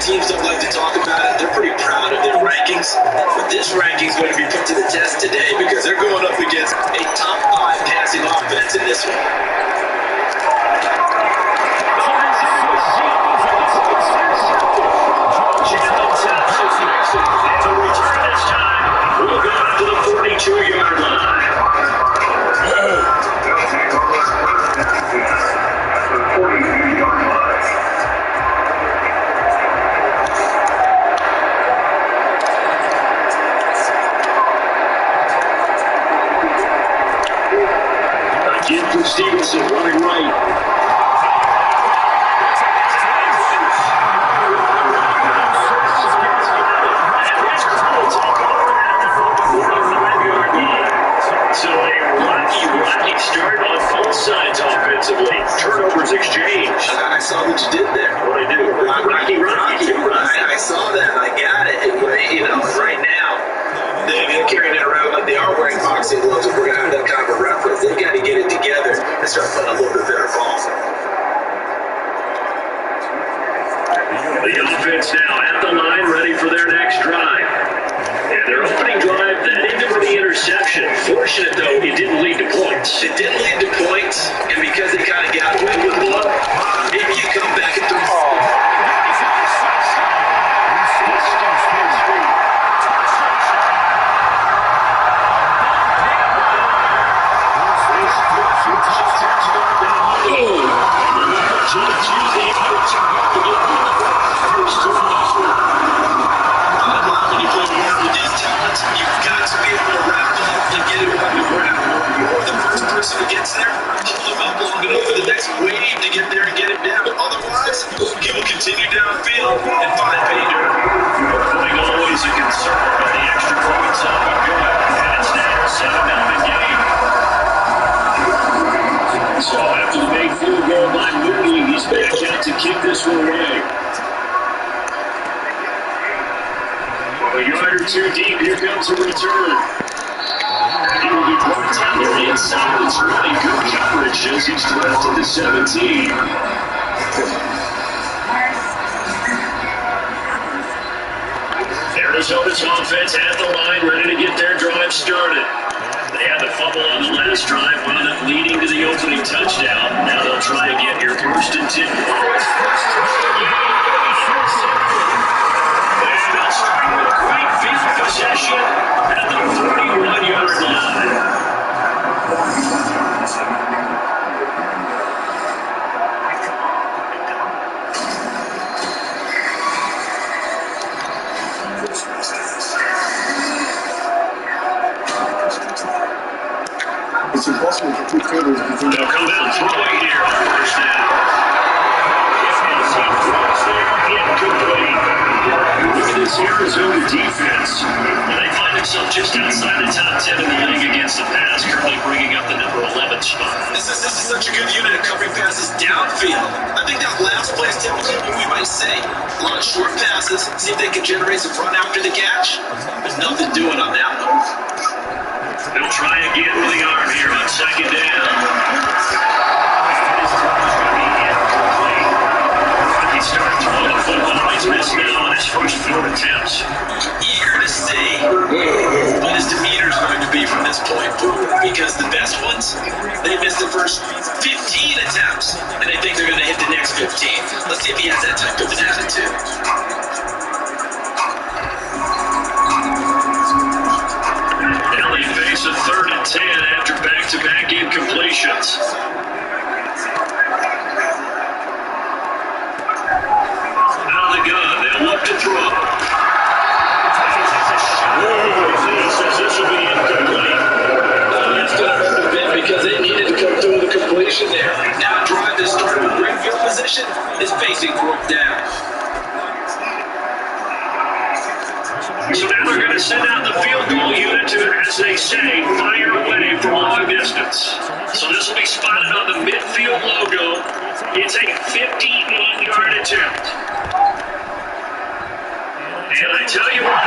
teams don't like to talk about it. They're pretty proud of their rankings. But this ranking is going to be put to the test today because they're going up against a top 5 passing offense in this one. To return this time, we'll go up to the 42-yard line. Again from Stevenson, running right. So a rocky start on both sides offensively. Turnovers exchanged. I saw what you did there. What I do? Rocky. I saw that. I got it. You know, right now, they're carrying that around like they are wearing boxing gloves. If we're going to have that kind of a reference, they've got to get it together and start playing a little bit better ball. The offense now at the line, ready for their next drive. And their opening drive, that ended with the interception. Fortunate, though, it didn't lead to points. It didn't lead to points, and because they kind of got away with one, maybe you come back and throw. You've got to be able to wrap them up and get it on the ground. You're the first person who gets there, hold them up long enough for the next wave to get there and get it down. Otherwise, he will continue downfield and find pay dirt. Going always a concern, but the extra points will be good. And it's now a 7-0 game. So after the big field goal by Mooney, he's back out to kick this one away. A yard or two deep, here comes a return. He will be blocked on the inside. It's really good coverage as he's drafted to 17. Arizona's offense at the line, ready to get their drive started. They had the fumble on the last drive, wound up leading to the opening touchdown. Now they'll try again here, first and 10. Starting with great field possession at the 41-yard line. It's impossible for two tables to do. They'll come out throwing here on first down. Incomplete. Look at this Arizona defense. And they find themselves just outside the top 10 in the league against the pass, currently bringing up the number 11 spot. This is such a good unit of covering passes downfield. I think that last play is typically what we might say. A lot of short passes, see if they can generate some run after the catch. There's nothing doing on that one. They'll try again with the arm here on second down. He started throwing the football. He's missed now on his first 4 attempts. Eager to see what his demeanor is going to be from this point forward, because the best ones, they missed the first 15 attempts, and they think they're going to hit the next 15. Let's see if he has that type of an attitude. Now they face a 3rd and 10 after back-to-back incompletions. Look to throw. This will be incomplete. That's going to hurt a bit because they needed to come through the completion there. Now drive that started with great field position is basically broke down. So now they're going to send out the field goal unit to, as they say, fire away from long distance. So this will be spotted on the midfield logo. It's a 58-yard attempt. And I tell you what,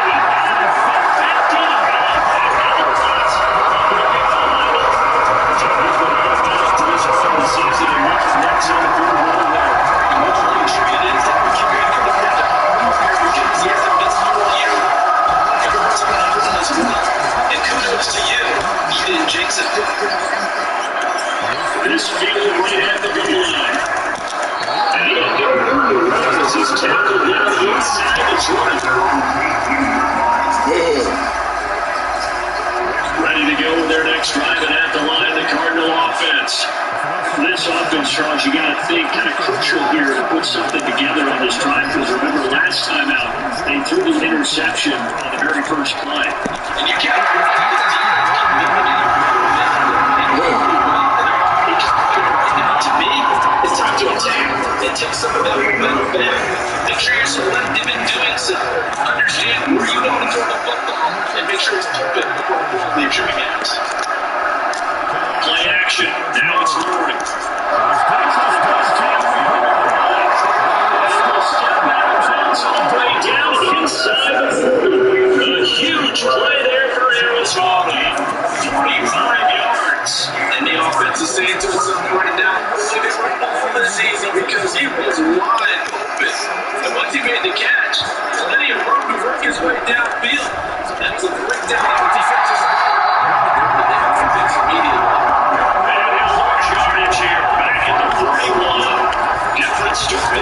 crucial here to put something together on this drive, because remember last time out, they threw the interception on the very first play. And you can't to me, it's time to attack and take some of that momentum back. Make sure you're selective in doing so. Understand where you want to throw the football and make sure it's open before the ball leaves your hands. Play action. Now it's Lurie. Play down inside the 40. A huge play there for Arizona. 45 yards. And the offense is saying to itself right now, look, it's all this easy because he was wide open. And once he made the catch, plenty of room to work his way downfield. That's a breakdown of defensive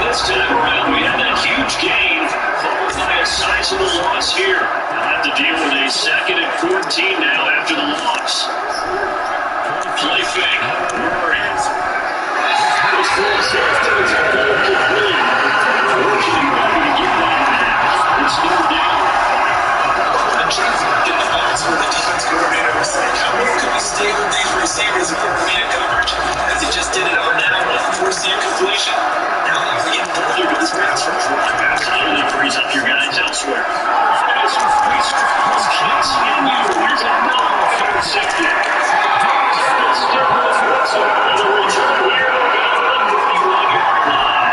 this time around, we had that huge gain, followed by a sizable loss here. They'll have to deal with a 2nd and 14 now after the loss. Play fake. Murray. This ball says that it's a ball complete. Fortunately, ready to get that back. It's no down. I'm trying to get the box where the defense coordinator was saying, how can we stay with these receivers and get man coverage? As he just did it on that one, force the incompletion. Now he's getting further to this pass rush line. Absolutely frees up your guys elsewhere. As we continue, here's another interception. The return here on the 41-yard line.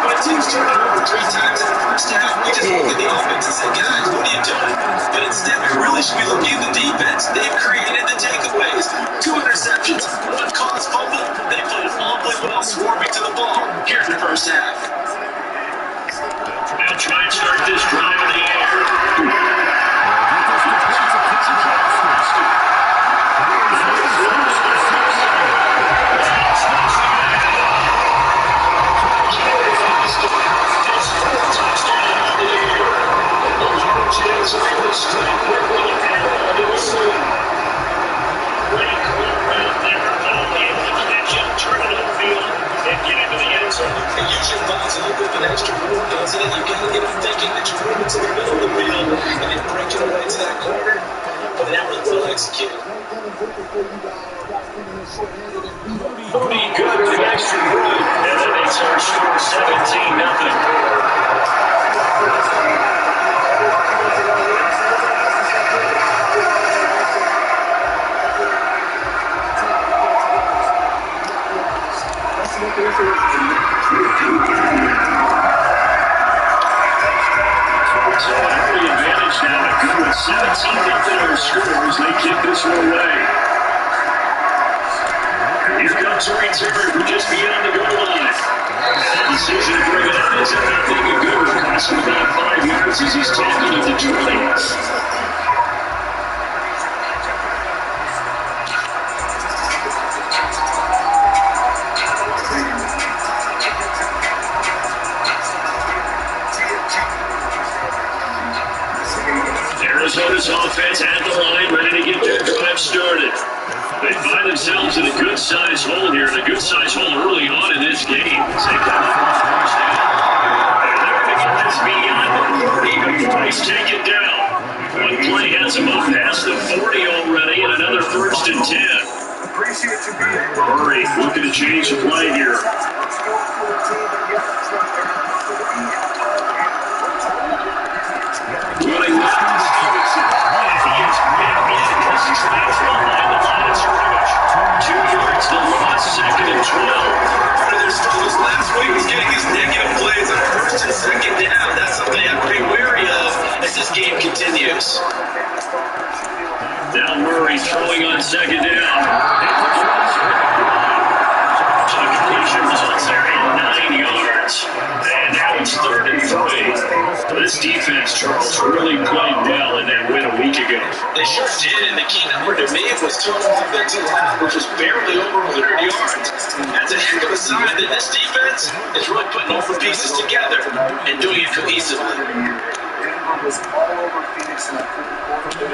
When a team's turned it over 3 times in the first half, we just look at the offense and say, guys, what are you doing? But instead, we really should be looking at the defense. They've created the takeaways. 2 interceptions, 1 caused fumble. They played it awfully well, swarming to the ball here in the first half. They'll try and start this drive in the air. Arizona's offense at the line, ready to get their drive started. They find themselves in a good-sized hole here, and a good-sized hole early on in this game. They come up with first down. And they're going to get this beyond the 30 before he's taken down. One play has him up past the 40 already, and another 1st and 10. Murray looking to change the play here. Running with Stevenson. He is because he's fast behind the line of scrimmage. 2 yards to loss, 2nd and 12. Part of their struggles last week was getting these negative plays on 1st and 2nd down. That's something they have to be wary of as this game continues. Now Murray throwing on 2nd down. Completion results there in 9 yards. And now it's 3rd and 3. This defense, Charles, really played well in that win a week ago. They sure did, and the key number to me was total offensive line, which was barely over 100 yards. That's a heck of a sign that this defense is really putting all the pieces together and doing it cohesively.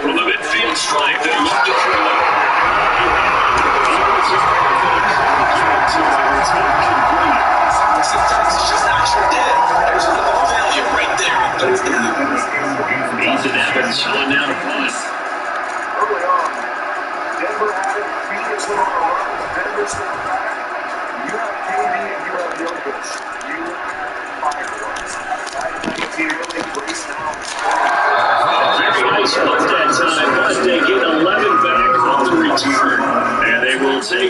From the midfield stripe, they look to throw it.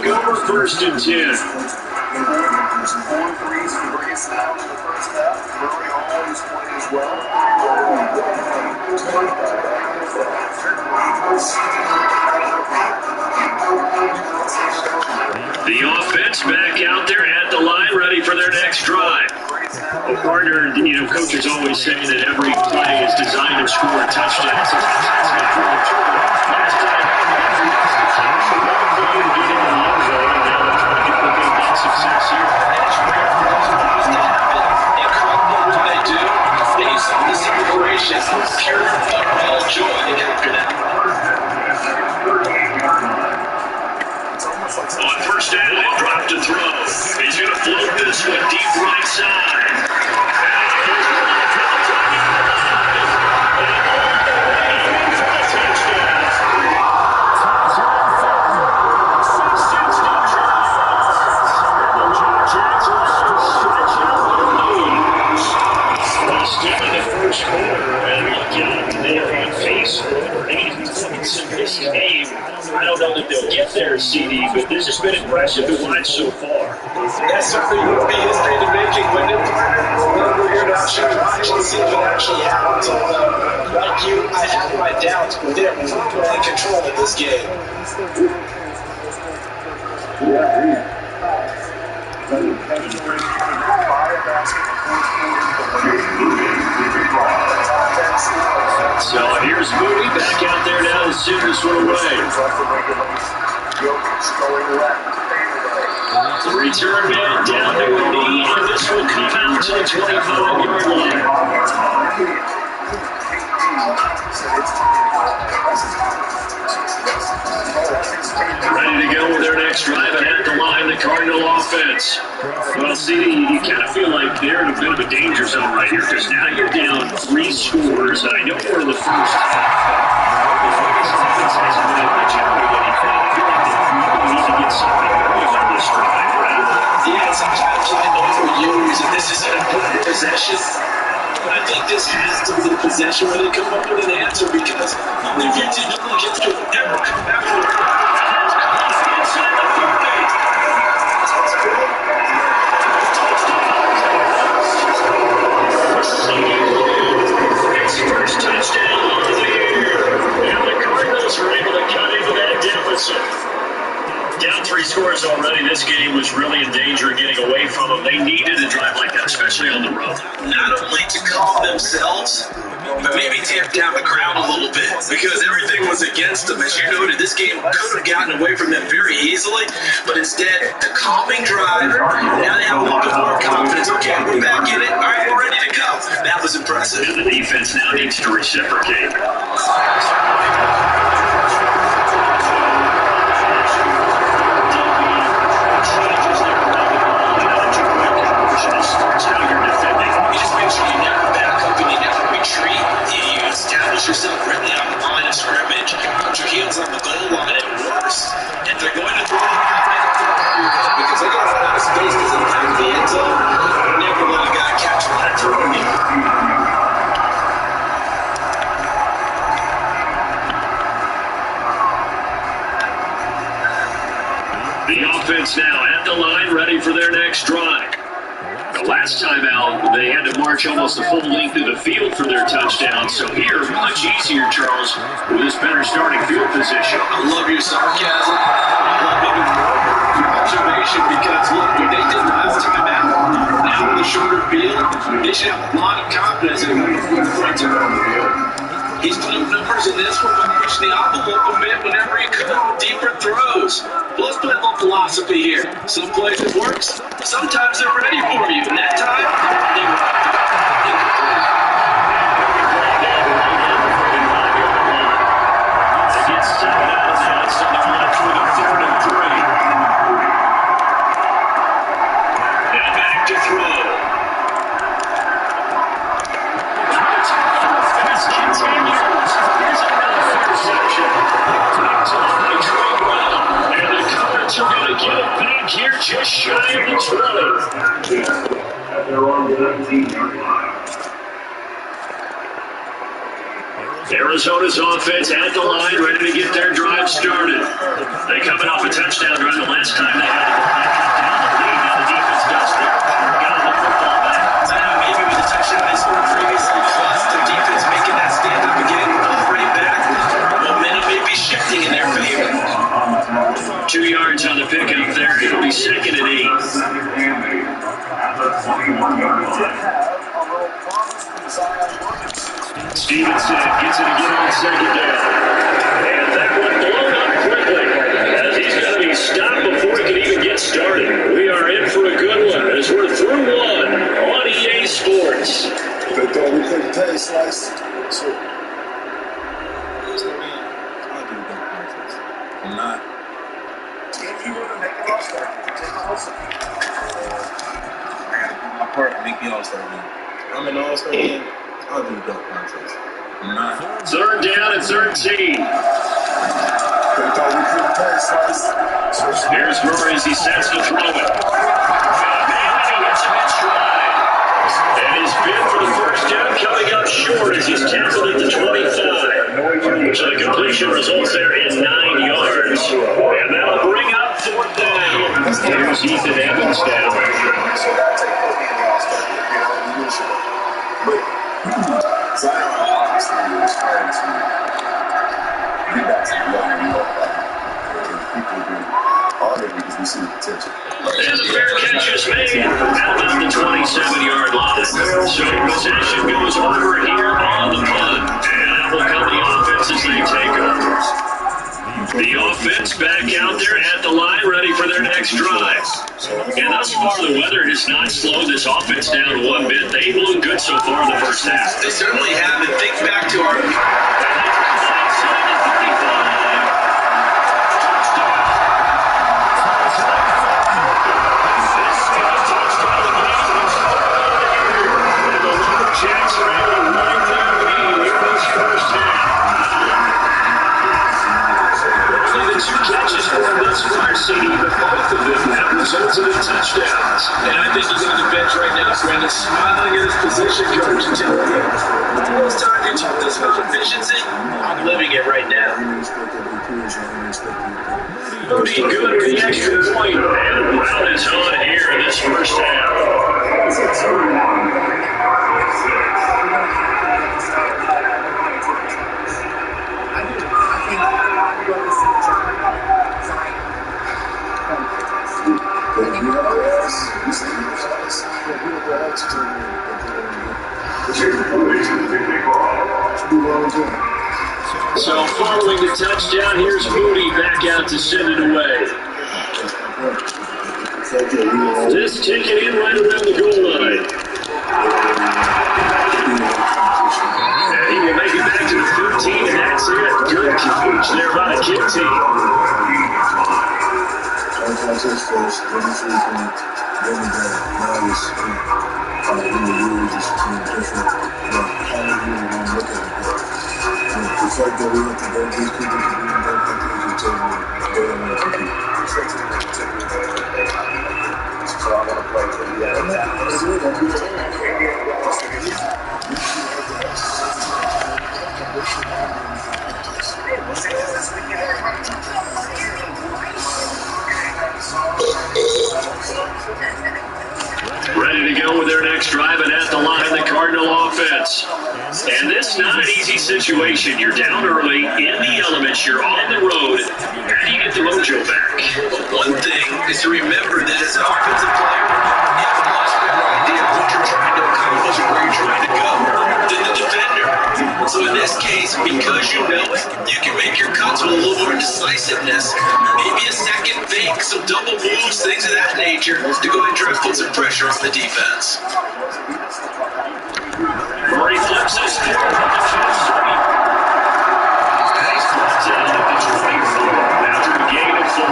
take over 1st and 10. 4 threes to bring us down in the first half. Murray always plays well. The offense back out there at the line, ready for their next drive. Well, partner, coaches always say that every play is designed to score a touchdown. Success here. Incredible what they do. They use some of the celebrations, pure football joy after that. On 1st down, drop to throw. He's going to float this one deep right side. I don't know that they'll get their CD, but this has been impressive to watch so far. That certainly would be history to making, wouldn't it? We're here to actually see if it actually happens. Like you, I have my doubts, but they're firmly in control of this game. So here's Moody back out there now to send this one away. The return man down to a knee, and this will come out to the 25-yard line. Ready to go with their next drive and at the line, the Cardinal offense. Well, CD, you kind of feel like they're in a bit of a danger zone right here because now you're down 3 scores, and I know we're in the first. Yeah, sometimes I overuse, and this is an important possession. I think this has to be a possession where they come up with an answer because if your team doesn't get to it, never come back for it. Inside the 40. It's first touchdown of the year. And the Cardinals are able to cut into that deficit. Down 3 scores already. This game was really in danger of getting away from them. They needed a drive like that, especially on the road. Not only to calm themselves, but maybe tamp down the crowd a little bit because everything was against them. As you noted, this game could have gotten away from them very easily, but instead, the calming drive, now they have a little bit more confidence. Okay, we're back in it. All right, we're ready to go. That was impressive. And the defense now needs to reciprocate. Yourself really on the line of scrimmage, put your heels on the goal line at worst, and they're going to throw it because they got a lot of space to attack the end zone. Never let a guy catch that throw. The offense now at the line, ready for their next drive. The last time out, they had to march almost the full length of the field for their touchdown. So here, much easier, Charles, with this better starting field position. I love your sarcasm. I love even more your observation because, look, when they did last time out, now with the shorter field, they should have a lot of confidence in the front of the field. He's put up numbers in this one, but pushed the envelope a bit whenever he could with deeper throws. Let's play a little philosophy here. Some plays it works, sometimes they're ready for you. And that time, they were. They get 7 out of that, so they're left with a 3rd and 3. Now back to throw. Are going to get it back here just shy of the 20. Arizona's offense at the line, ready to get their drive started. They coming off a touchdown drive the last time they had the lead. Now the defense does there. Got the football back. Maybe with the touchdown they scored previously, plus their defense making that stand up again, right back. Momentum may be shifting in their favor. 2 yards on the pickup there. It'll be 2nd and 8. Stevenson gets it again on 2nd down. And that one blown up quickly as he's going to be stopped before he can even get started. We are in for a good one as we're through one on EA Sports. They thought we couldn't pay Slice. So, I'm not. If you were to make an all-star, take an all-star. My part, make the all-star game. I'm an all-star game. I'll do the dunk contest. I'm not. 3rd down and 13. They thought we couldn't pay Slice. Here's Murray as he sets to throw it. And he gets him in stride. And his bid for the first down coming up short as he's tackled at the 25. So the completion results there in 9 yards. And that'll bring up 4th down. Here's Ethan Evans down. So I'll take Kobe in the all-star game. But Zion obviously was trying to be back to the young New York. People do honored because we see the potential. And the fair catch is made at about the 27-yard line. So possession goes over here on the punt. And that will come the offense as they take over. The offense back out there at the line, ready for their next drive. And thus far, the weather has not slowed this offense down one bit. They've looked good so far in the first half. They certainly have, and think back to our... Touchdowns. And I think he's on the bench right now, Brandon, smiling at his position coach and telling him, it's time to talk this much efficiency. I'm living it right now. Pretty good with the extra point. And Brown is on here in this first half. So following the touchdown, here's Moody back out to send it away. Just take it in right around the goal line. And he will make it back to the 15, and that's it. Good coverage there by the kick team. The fact that we have to go these people to be in their countries and tell me they don't want to compete. So I want to play for the Ready to go with their next drive, and at the line, the Cardinal offense. And this not an easy situation. You're down early, in the elements, you're on the road. How do you get the mojo back? Well, one thing is to remember that as an offensive player, you have a much better idea of what you're trying to accomplish and where you're trying to go than the defender. So in this case, because you know it, you can make your cuts with a little more decisiveness, maybe a second fake, some double moves, things of that nature, to go and try to put some pressure on the defense. Murray flips this forward. After a gain of 4.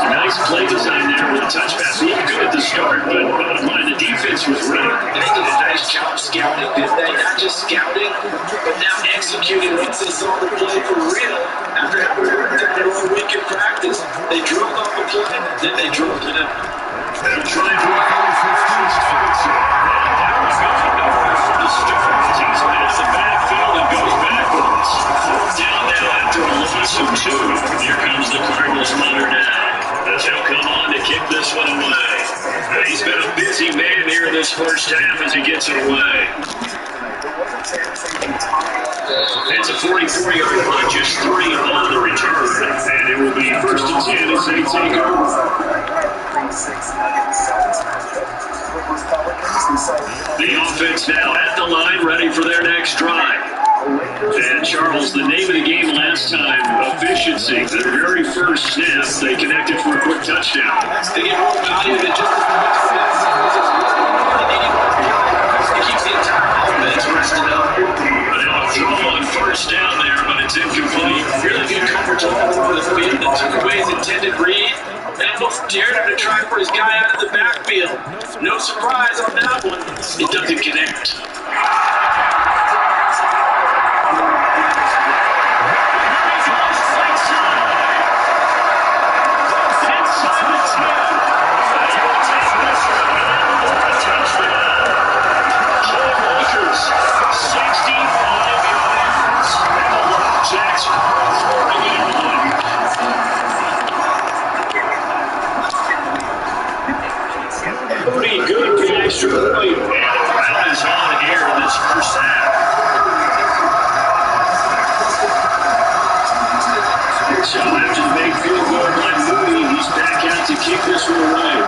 Nice play design there with a touch pass. Looked good at the start, but bottom line, the defense was ready. They did a nice job scouting, didn't they? Not just scouting, but now executing once they saw the play for real. After having worked on it all week in practice, they drove off the play, then they drove it in. They'll try to the start. He's past the backfield and goes this first half as he gets it away. It's a 44-yard run, just 3 on the return. And it will be 1st and 10 as they take over. The offense now at the line, ready for their next drive. And Charles, the name of the game last time, efficiency. Their very first snap, they connected for a quick touchdown. They get more value than just it keeps the entire offense rested up. Now a throw on first down there, but it's incomplete. Really good coverage all over the field that took away his intended read. And almost dared him to try for his guy out of the backfield. No surprise on that one. It doesn't connect. Pretty good for the extra point. And the crowd is on here in this first half. So after the big field goal by Moody, he's back out to kick this one away.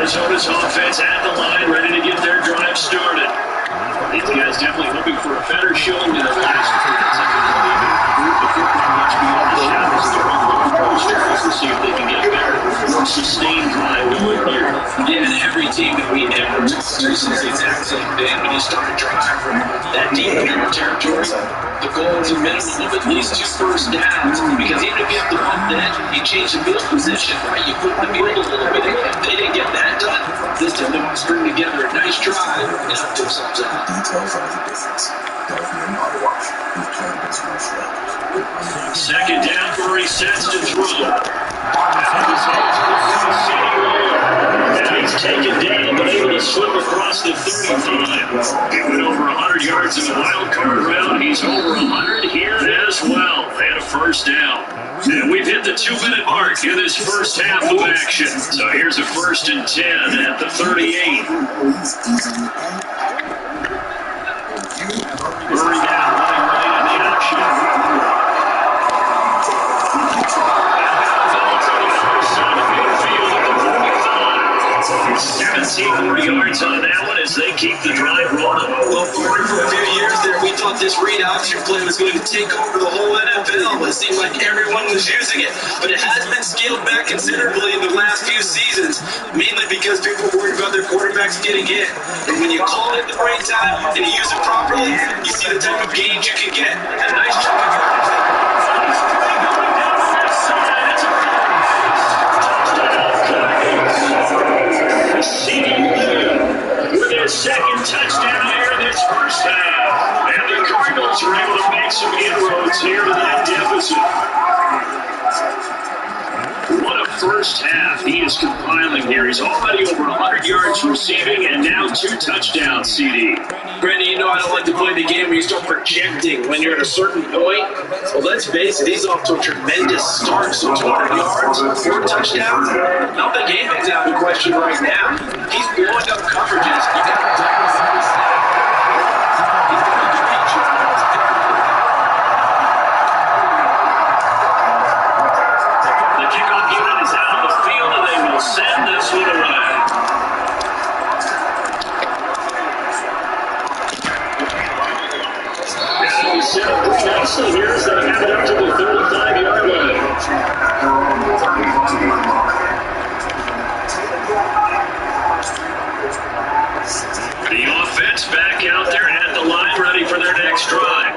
Arizona's offense at the line, ready to get their drive started. These guys definitely hoping for a better showing than their last group of much beyond the shadows of their own posters to see if they can get a better, more sustained drive going here. Yeah, and every team that we ever took to says the exact same thing. When you start a drive from that deep in your territory, the goal is a minimum of at least 2 first downs. Because even if you have to bump that, you change the field position, right? You put the field a little bit. If they didn't get that done, this time they want to string together a nice drive and up themselves out. Details are the difference. Dolphin Auto Wash. We play this one straight. Second down for resets to throw. And he's taken down, but able to slip across the 35. He went over 100 yards in the wild card round. He's over 100 here as well. And a first down. And we've hit the 2-minute mark in this first half of action. So here's a 1st and 10 at the 38. Murray down, running right in the action. 17 more yards on that one as they keep the drive rolling. Well, for a few years there, we thought this read option play was going to take over the whole NFL. It seemed like everyone was using it, but it has been scaled back considerably in the last few seasons, mainly because people were worried about their quarterbacks getting hit. And when you call it at the right time and you use it properly, you see the type of gains you can get. And a nice job. With his second touchdown here in this first half. And the Cardinals are able to make some inroads here to that deficit. What a first half he is compiling here. He's already over 100 yards receiving and now 2 touchdowns, CD. Brandon, you know I don't like to play the game where you start projecting when you're at a certain point. Well, let's face it, he's off to a tremendous start. So 200 yards, 4 touchdowns. Not the game that's out of question right now. He's blowing up coverages. You got to the kickoff unit is out on the field and they will send this one away. Set up pretty nicely here as they have it up to the 35-yard line. The offense back out there at the line, ready for their next drive.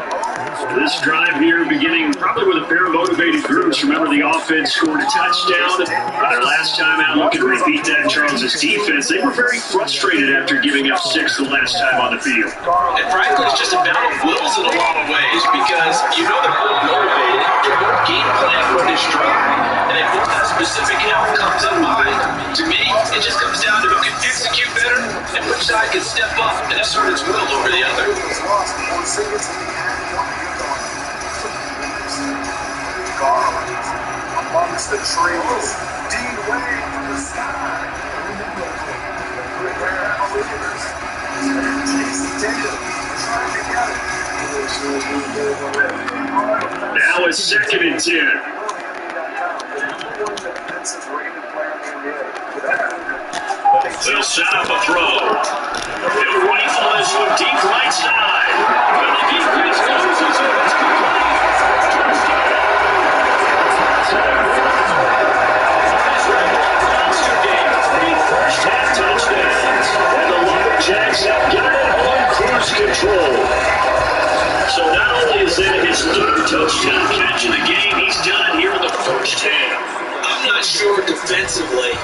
This drive here beginning probably with a pair of motivated groups. Remember, the offense scored a touchdown. Their last time out looking to repeat that. Charles's defense, they were very frustrated after giving up 6 the last time on the field. And frankly, it's just a battle of wills in a lot of ways because you know they're both motivated. They're both game planning for this drive. And they both sing it to me. Garland amongst the trees. Dean Wade from the sky. Now it's 2nd and 10. They'll set up a throw. They'll rifle this one deep right side. And the defense goes as it's first half touchdowns. And the Lumberjacks have got it on cruise control. So not only is that his 3rd touchdown catch of the game, he's done it here in the first half. I'm not sure defensively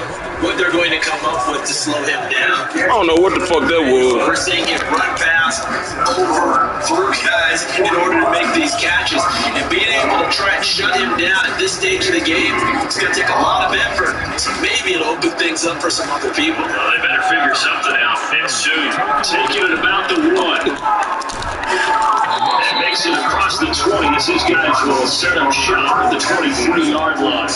what they're going to come up with to slow him down. I don't know what the fuck that was. We're seeing him run fast over through guys in order to make these catches. And being able to try and shut him down at this stage of the game, it's going to take a lot of effort. So maybe it'll open things up for some other people. Well, they better figure something out soon. Taking it about the 1. And makes it across the 20 as his guys will set up shop at the 23-yard line.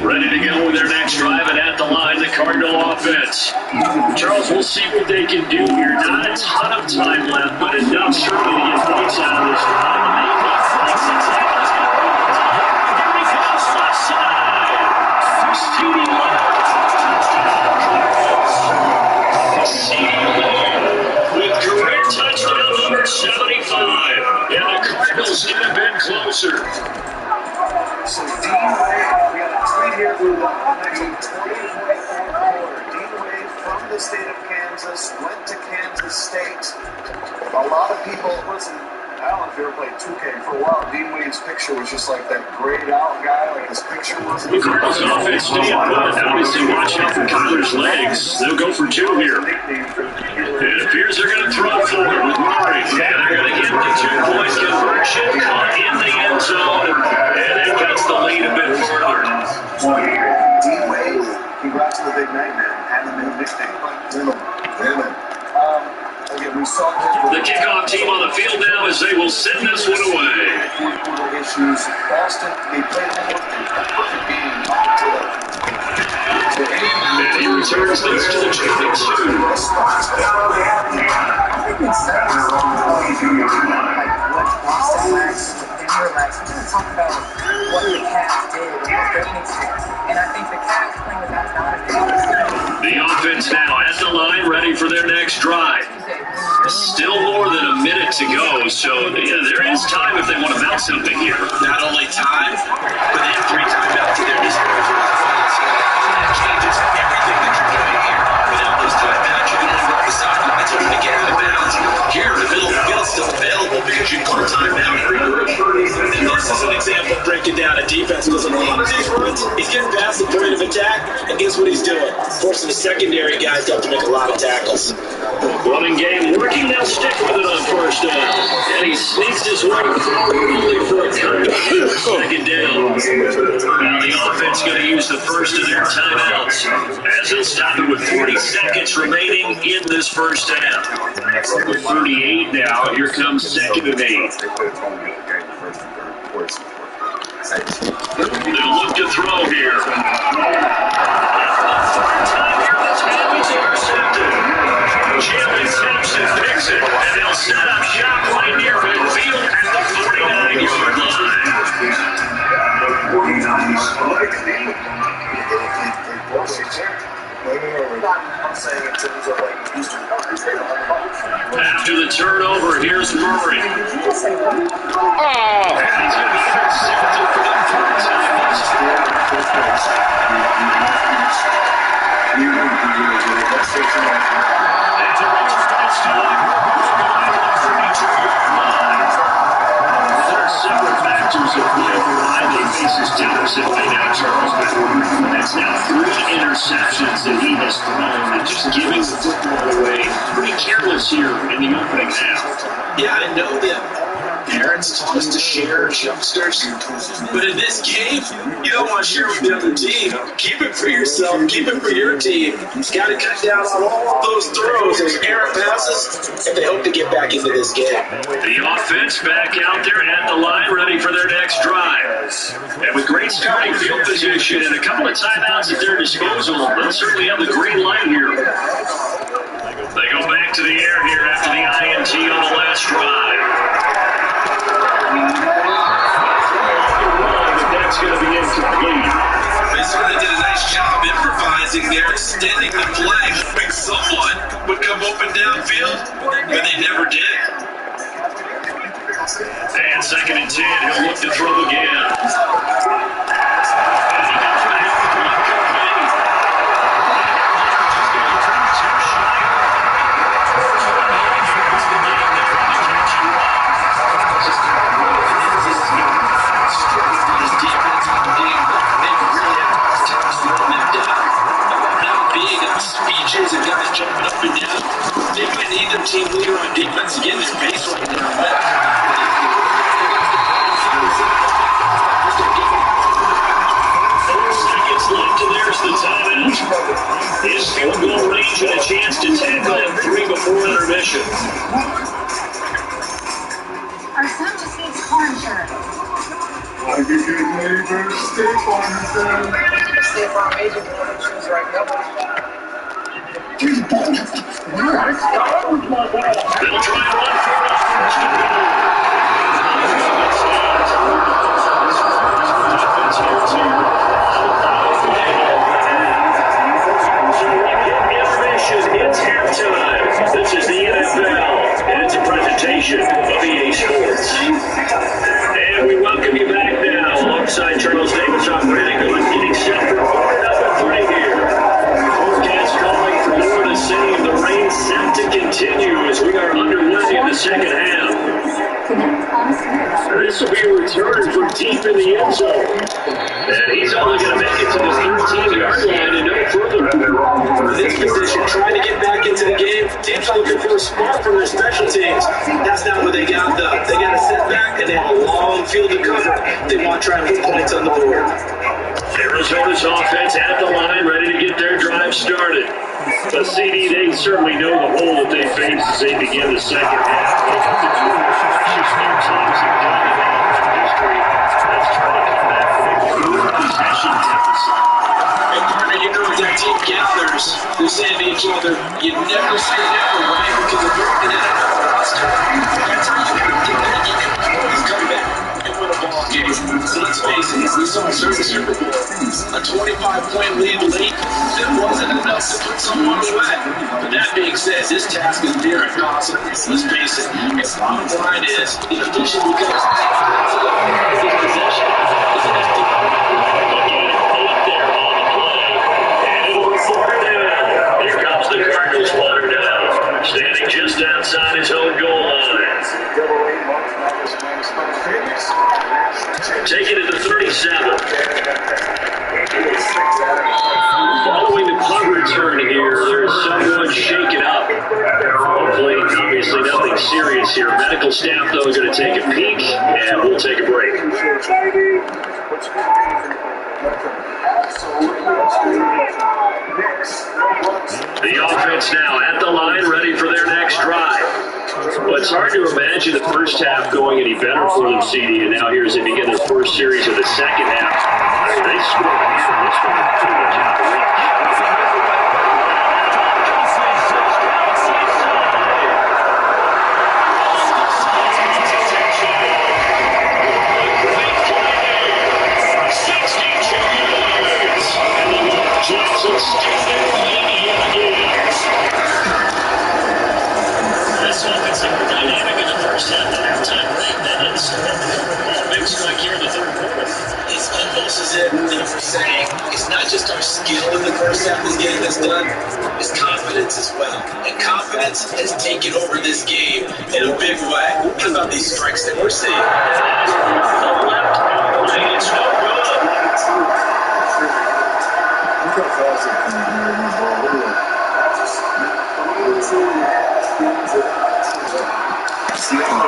Ready to go with their next drive, and at the line, the Cardinal offense. Charles, we'll see what they can do here. Not a ton of time left, but enough certainly to get points out of this drive. Here he goes, left side. Speeding left. With career touchdown number 75. And the Cardinals could have been closer. So Dean Wade, we got a tweet here. We want to make a 20-point quarter. Dean Wade from the state of Kansas went to Kansas State. A lot of people, listen, I don't know if you ever played 2K. For a while, Dean Wade's picture was just like that grayed out guy, like his picture was. The Cardinals offense staying put. Obviously, watch out for Kyler's legs. They'll go for 2 here. It appears they're going to throw for it with Murray. And they're going to get the 2-point conversion. Caught in the end zone. And it gets the lead a bit further. Dean Wade, congrats on the big night, man. And the new nickname. Amen. Again, we saw the kickoff team on the field now as they will send this one away. Issues. Boston, they played a perfect game. And he returns this to the Giants. Talk about what the Cats did and what they experienced. And I think the Cats playing without Donovan. The offense now at the line, ready for their next drive. Still more than a minute to go, so yeah, there is time if they want to mount something here. Not only time, but they have 3 timeouts to their disposal. That changes everything that you're doing here. Without those timeouts, you're going to run the sidelines, you're going to get out of bounds. Here, the middle of the field's still available because you call timeout and regroup. And this is an example of breaking down a defense because on a lot of these runs, he's getting past the point of attack, and guess what he's doing? Forcing the secondary guys to have to make a lot of tackles. Running game working, they'll stick with it on first down. And he sneaks his way only for a second down. Now the offense going to use the first of their timeouts as they'll stop it with 40 seconds remaining in this first half. With 38 now, here comes 2nd and 8. They'll look to throw here. Jim Thompson picks it, and they'll set up shop right near midfield at the 49-yard line. After the turnover, here's Murray. And he's going to be intercepted for the 3rd time. Several factors of why they face his Jefferson right now, Charles. That's now 3 interceptions that he has thrown and just giving the football away. Pretty careless here in the opening half. Yeah, I know that parents taught us to share as youngsters. But in this game, you don't want to share with the other team. Keep it for yourself. Keep it for your team. You got to cut down on all those throws, those errant passes, if they hope to get back into this game. The offense back out there at the line, ready for their next drive. And with great starting field position and a couple of timeouts at their disposal, they'll certainly have the green light here. They go back to the air here after the INT on the last drive. That's going to be incomplete. Minnesota did a nice job improvising there, extending the play, hoping someone would come open downfield, but they never did. And 2nd and 10, he'll look to throw again. Speeches and guys jumping up and down. They might need their team leader on defense to get this base right now. 4 seconds left, and there's the timeout. His field goal range and a chance to tackle at 3 before intermission. Our son just needs car insurance. I can get neighbors, State Farm insurance. State Farm agent can choose right now. They'll try and run for It's halftime. This is the NFL, and it's a presentation of EA Sports. And we welcome you back now alongside Charles Davis operating on getting set for quarter number 3 here. Forecast calling for more to save. The rain set to continue as we are underway in the second half. This will be a return from deep in the end zone. And he's only going to make it to the 13-yard line and no further. This position, trying to get back into the game. Teams looking for a spark from their special teams. That's not what they got, though. They got a setback, and they have a long field to cover. They want to try and put points on the board. Arizona's offense at the line, ready to get their drive started. But CD, they certainly know the hole that they face as they begin the second half. And partner, you know, as that team gathers, they're saying to each other, you never say never, right? Because if you're in an NFL roster, that's how you can get that. You can always come back and win a ball game. So let's face it, we saw certain Super Bowl, a 25-point lead late, that wasn't enough to put someone away. But that being said, this task is near impossible. Let's face it, the bottom line is, the official becomes possession. Here comes the Cardinals water down, standing just outside his own goal line. Taking it to 37. Following the punt return here, there's someone shaken up. Hopefully, obviously nothing serious here. Medical staff, though, is going to take a peek, and we'll take a break. The offense now at the line, ready for their next drive. Well, it's hard to imagine the first half going any better for them, CD, and now here as they begin their first series of the second half. They scored here in this one. This offensive dynamic in the first half, the halftime break, that is a big strike here in the third quarter. It's almost as if they were saying, it's not just our skill in the first half is getting this done, it's confidence as well. And confidence has taken over this game in a big way. What about these strikes that we're seeing? It's no good.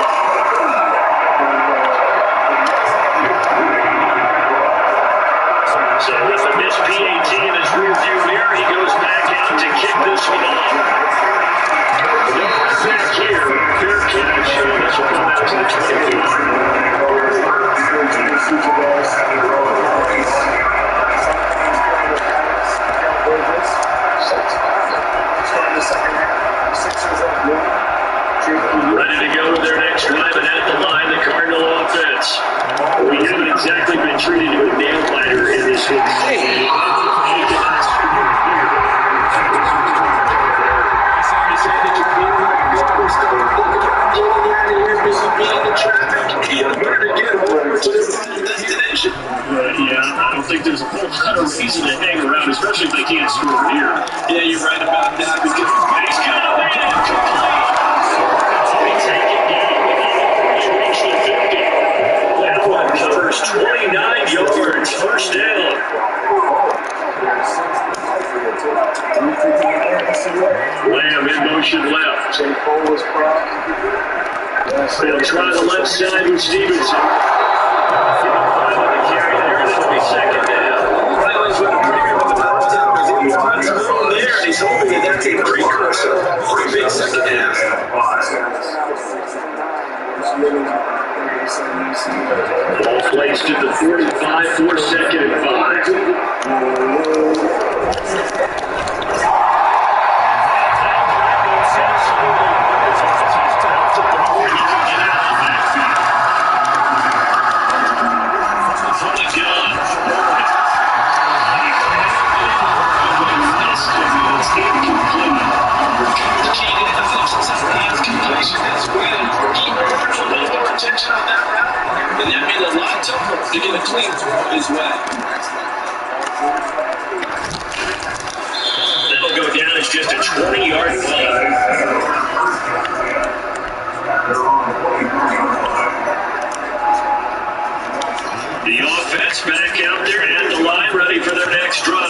especially if they can't score here. Yeah, you're right about that because he's going to be incomplete. They take it down before they reach the 50. That one covers 29 yards. First down. Lamb in motion left. They'll try the left side with Stevenson. Second down. Riley's with a pretty good with the first down because he finds a little there, and he's hoping that that's a precursor for a big second half. Ball placed at the 45 for second and 5. Attention on that route, and that made it a lot tougher to get a clean his way. That'll go down as just a 20-yard play. The offense back out there and the line ready for their next drive.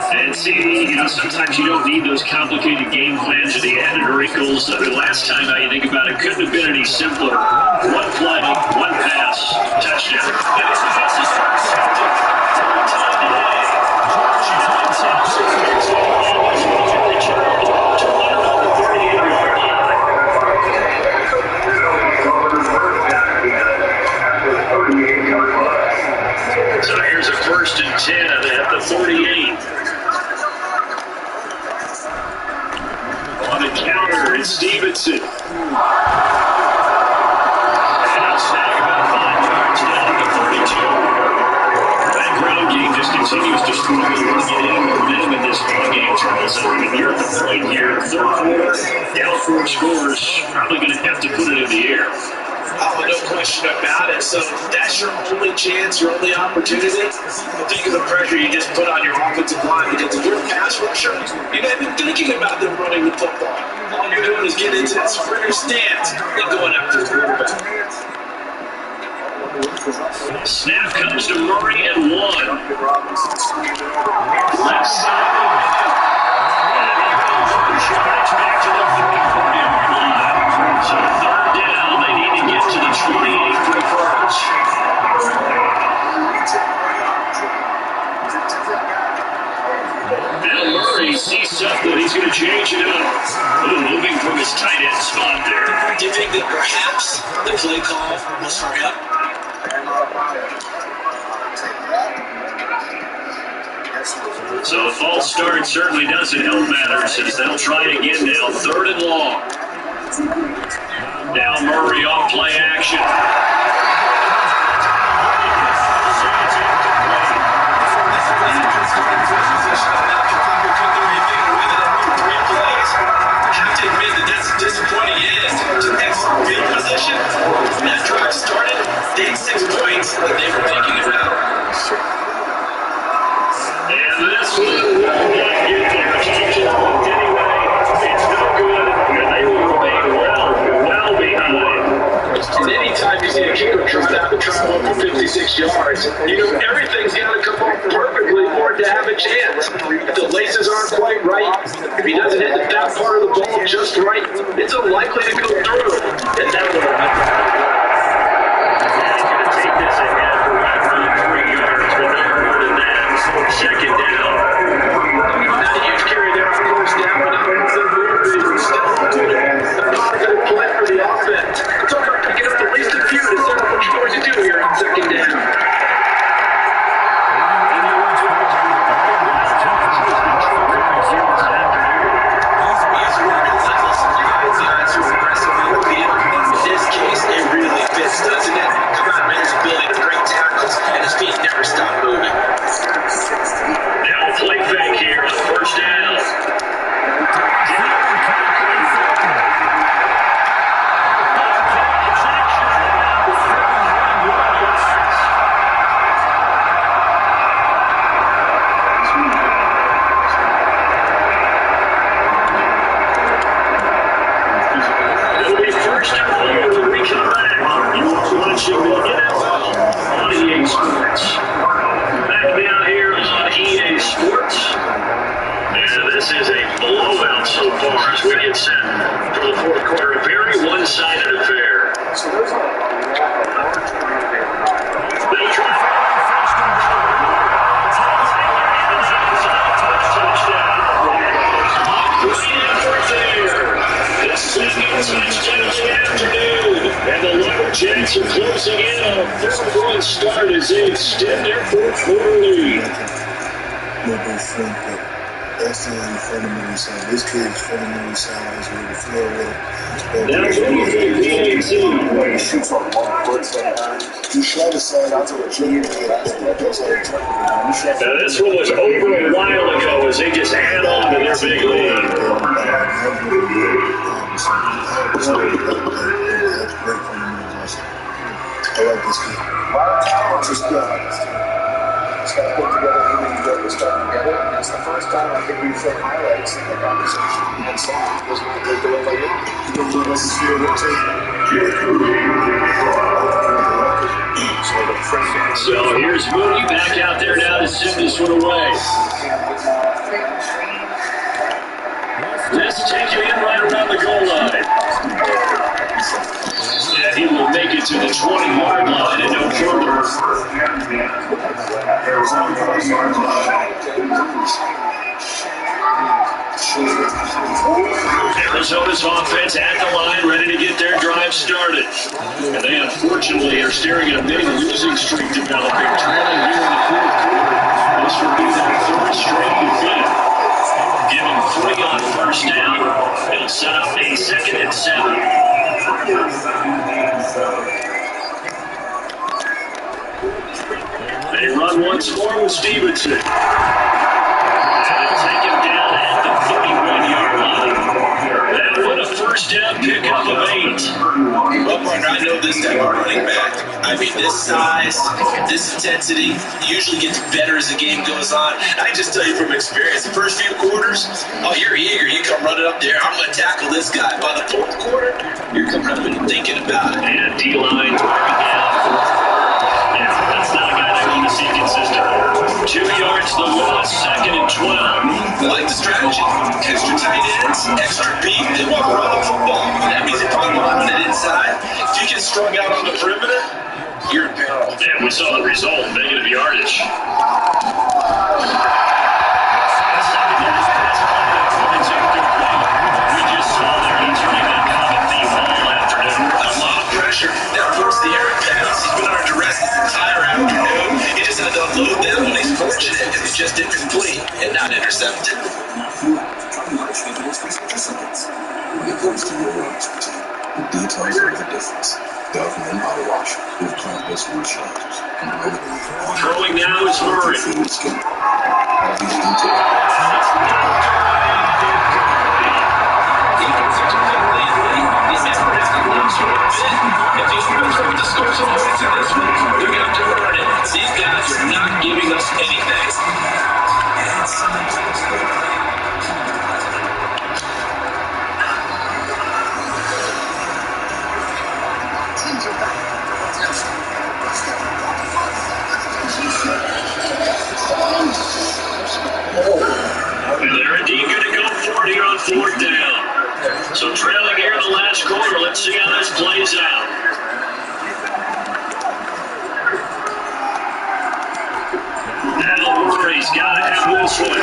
And see, sometimes you don't need those complicated game plans or the added wrinkles. The last time now you think about it, couldn't have been any simpler. One play, one pass, touchdown. So here's a 1st and 10 at the 48. On the counter, it's Stevenson. And a snag about 5 yards down at the 42. That ground game just continues to struggle to get any momentum in this ball game, Charles. I mean, you're at the point here, third quarter, down 4 scores, probably going to have to put it in the air. Oh, no question about it. So that's your only chance, your only opportunity. Think of the pressure you just put on your offensive line because if you're a pass rusher, you're not even thinking about them running the football. All you're doing is getting into that sprinter stance and going after the quarterback. Snap comes to Murray and 1. Left side. Back to the 44-yard line. So third down, they need to get to the 28 for first. Now Murray sees something. He's going to change it up. Moving from his tight end spot there. Do you think that perhaps the play call was hurry up? So a false start certainly doesn't help matters as they'll try it again now. 3rd and long. Now Murray off play action. That's disappointing. Excellent field position. That drive started. They had 6 points that they were thinking about. And this one will not get there. Anyway, it's no good. And they will remain well behind. And anytime you see a kicker trot out and try one for 56 yards, you know everything's got to come off perfectly for it to have a chance. If the laces aren't quite right, if he doesn't hit the back part of the ball just right, it's unlikely to go through. And that one. He's going to take this ahead for about 3 yards, but no more than that. Second down. Not a huge carry there on first down, but not one of the still a positive play for the offense. It's all about picking up the least of few to set up what you're going to do here on second down. He's working relentlessly. He's aggressively with the Jets are closing in on a 4-1 start as they extend their fourth-quarter lead. Nobody think that that's the only fundamental side. This kid's fundamental side is where the floor was. Now 23 PAT. He shoots on 1 foot sometimes. He shot his side out to a junior kid. That's how he took it. Now this one was over a while ago as they just add on to their big lead. That's great fundamentals. I like this kid. Just got to put together even get this stuff together. And it's the first time I think we've shown highlights in the conversation. And so it was not like the way like So here's Moody back out there now to send this one away. This take you in right around the goal line. And he will make it to the 20-yard line and no further. Arizona's offense at the line, ready to get their drive started. And they unfortunately are staring at a big losing streak developing, trailing here in the fourth quarter. This will be their third straight defeat. Give him 3 on first down. It'll set up a 2nd and 7. They run once more with Stevenson. And take him down at the 31-yard line. That one a first down pickup of 8. Well, partner, I know this type of running back. I mean, this size, this intensity usually gets better as the game goes on. I just tell you from experience, the first few quarters, oh, you're eager. You come running up there. I'm going to tackle this guy. By the 4th quarter, you're coming up and thinking about it. And D-line wearing down. Yeah, that's not a guy that you want to see consistent. 2 yards the loss, 2nd and 12. I like the strategy. Extra tight ends, extra beat. They want to run the football. That means if I'm running it inside, if you get strung out on the perimeter, you're in peril. And we saw the result, negative yardage. We just saw there he's running that kind of a theme all afternoon. A lot of pressure. That forced the air pass. He's been under duress this entire afternoon. He just had to unload that when he's fortunate because he's just incomplete and not intercepted. When it comes to your expertise, the details are the difference. Dove Men Body Wash with plant-based moisturizers and throwing now is Murray. all these details. These guys are not giving us anything. And they're indeed going to go for it here on 4th down. So trailing here in the last quarter. Let's see how this plays out. Now Murray's got to have this one.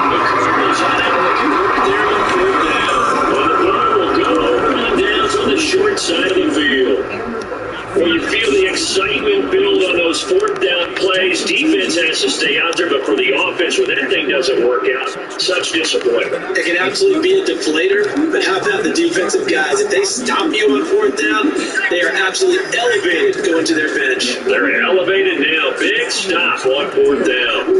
The Cardinals unable to convert there on 4th down. Well, the ball will go over and down on the short side of the field. Well, you feel the excitement build on those 4th down plays. Defense has to stay out there, but for the offense, when that thing doesn't work out, such disappointment. It can absolutely be a deflator, but how about the defensive guys? If they stop you on 4th down, they are absolutely elevated going to their bench. They're elevated now. Big stop on 4th down.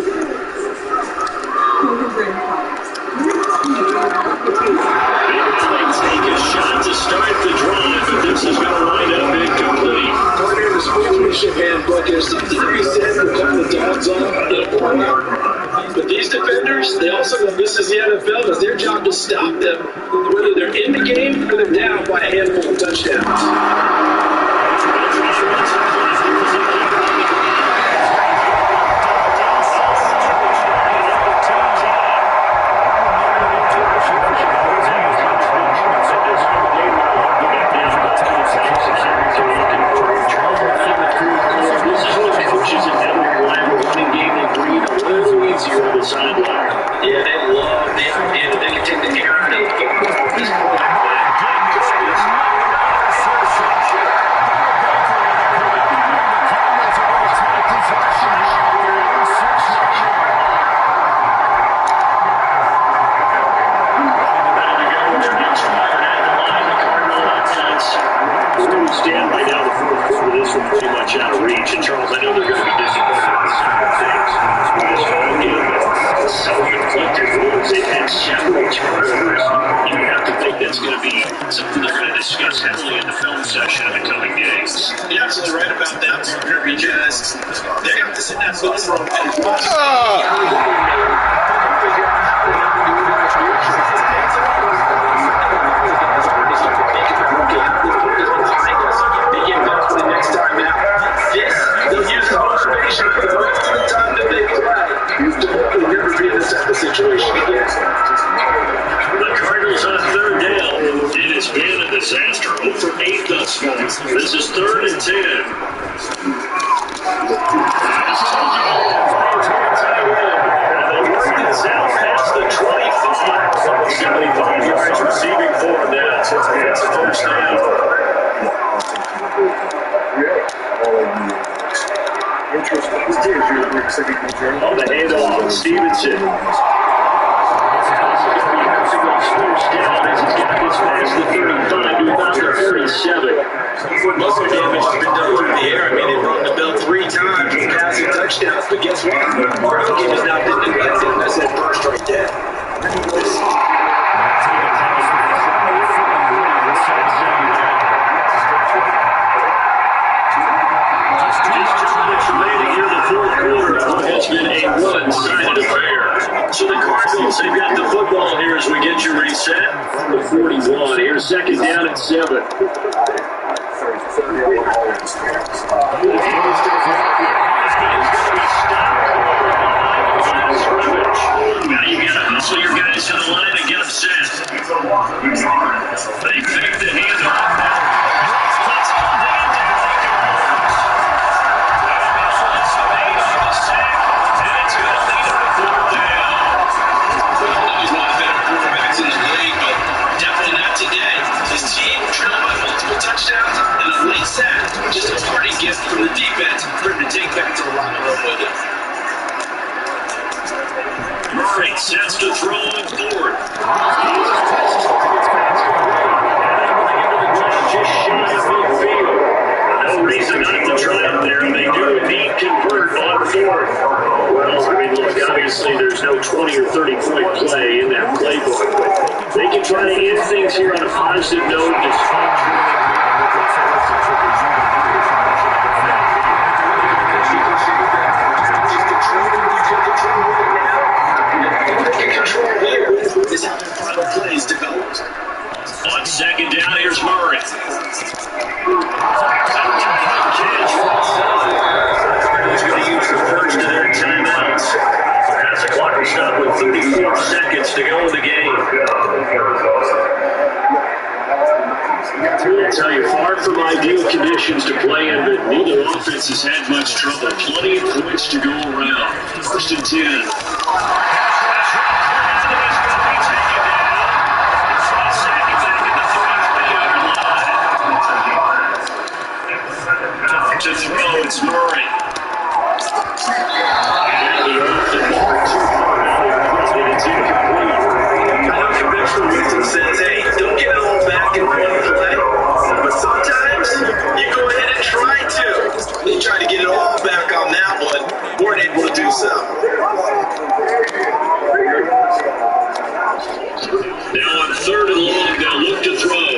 Take a shot to start the drive, but this is going to wind up incomplete. Partner, the sportsmanship handbook is something to be said for calling the dogs on in a quarter. But these defenders, they also know this is the NFL. It's their job to stop them, whether they're in the game or they're down by a handful of touchdowns. Yeah, they love the idea that they can take the air out of the football at this point. were pretty much out of reach. And Charles, I know they're going to be disappointed with certain things. This whole game, self-inflicted wounds, they've had several turnovers. You have to think that's going to be something they're going to discuss heavily in the film session in the coming days. You're absolutely right about that, Parker, because they have to sit that bus room and situation again. The Cardinals on third down. It has been a disaster. 0 for 8 thus far. This is 3rd and 10. South past the 25. 75 yards receiving for them now. It's a first down. On the handoff, Stevenson. Past the 35 to about the 37. Most of the damage has been done through the air. I mean, they run the bell 3 times with passing touchdowns, but guess what? Ground game has not been neglected. That's that first right there. It's been a one-sided affair. So the Cardinals, they've got the football here as we get you reset. The 41. Here's 2nd down at 7. Now you got to hustle your guys to the line and get them set. They fake the handoff. Touchdowns and a late sack. Just a party gift from the defense for him to take back to the line and run with it. Murray sets to throw on board. Just shy of midfield. No reason not to try it there. They do indeed convert on 4th. Well, I mean, look, obviously there's no 20 or 30 point play in that playbook. They can try to end things here on a positive note. Is how their final plays developed. On 2nd down, here's Murray. Cardinals going to use the first of their timeouts. As the clock will stop with 34 seconds to go in the game. I'll tell you, far from ideal conditions to play in, but neither offense has had much trouble. Plenty of points to go around. 1st and 10. To throw, it's Murray. And he off the mark too far now. It's incomplete. Conventional wisdom says, hey, don't get it all back in one play. But sometimes you go ahead and try to. They try to get it all back on that one. Weren't able to do so. Now on 3rd and long, they'll look to throw.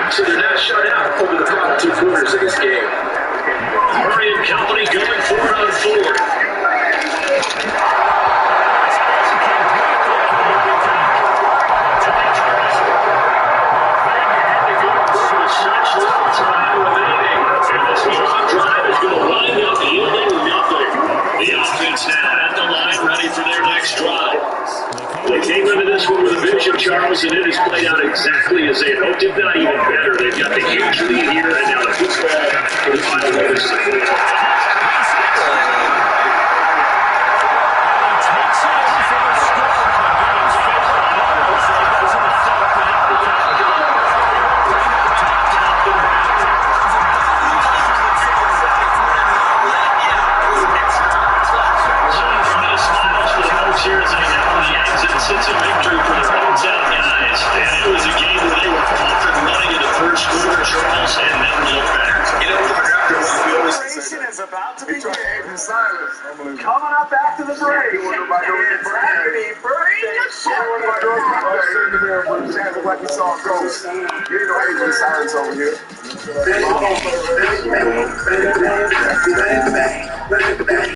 So they're not shut out over the final 2 quarters of this game. Murray and company going for it on 4th. Such little time remaining. And this long drive is going to wind up yielding nothing. The offense now at the line, ready for their next drive. They came into this one with a vision, Charles, and it has played out exactly as they had hoped, if not even better. They've got the huge lead here, and now the football for the final minutes. Like you saw ghosts. You ain't no agent sirens over here.